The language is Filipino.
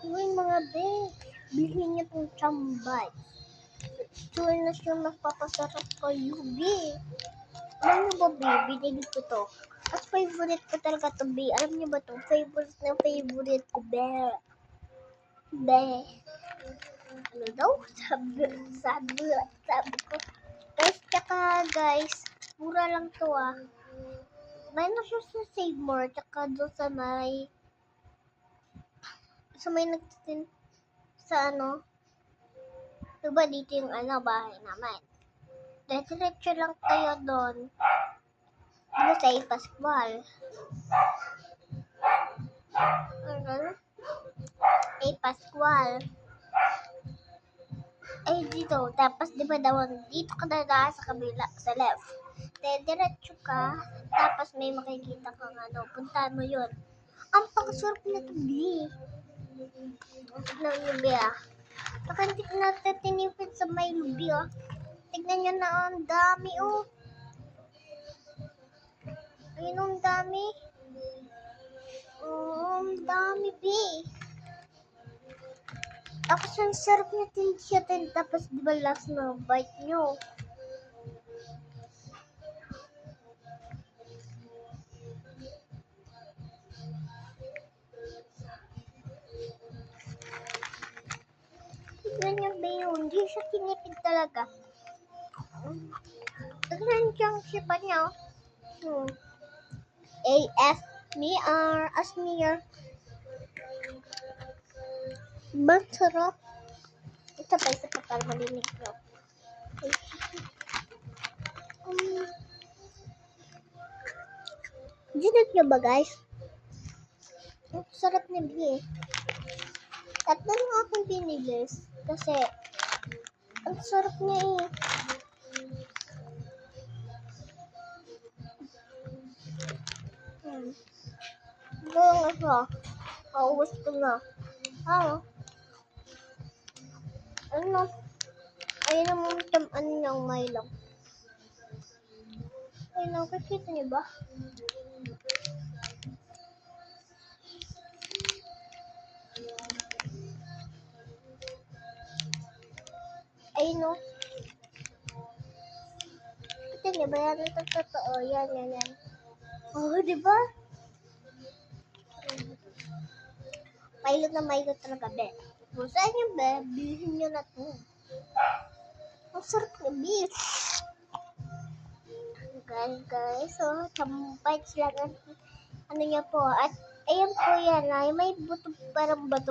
Uy, mga be, bilhin niyo tong Chambay. Tunas yung nagpapasarap kayo, be. Alam niyo ba, be, binili ko to. At favorite ko talaga to, be. Alam niyo ba to? Favorite na favorite ko, be. Be. Ano daw? Sabi ko. Guys, mura lang to, ah. May siya sa Save More, tsaka doon sa may nagtitin sa diba dito yung bahay namin. Diretso lang kayo doon. Diba sa Pascual? Pascual. Ay, dito. Tapos, diba dito ka dadaan sa kabila, sa left. Diretso ka, tapos may makikita kang puntahan mo yun. Ang pakasarap na ito, B. Tignan nyo, B, ah. Baka hindi ko natin tinipid sa may lubi, ah. Tignan nyo na, ang dami, oh. Ayun, ang dami. Oh, ang dami, B. Tapos, ang sarap niya siya. Tapos, di ba last na bite nyo? Tignan nyo, B, hindi siya tinipid talaga. Tignan nyo ang sipa niya, oh. Asmir. Masarap. Isa pa para malinig nyo. Dinig nyo ba, guys? Ang sarap na biye. Tatlo lang akong pinilis. Kasi, ang sarap niya eh. Pauwas ko na. Ayun naman niyang Milo. Ayun lang, kakita niyo ba? Ayun no. Kita niyo ba yan? Ito totoo. Yan. Oh, di ba? Milo talaga, be. Kung saan yung be, bilhin nyo na to. Ang sarap na beef. Guys, so, Chambay lang niya po. At, ayan po yan, may buto, parang bato.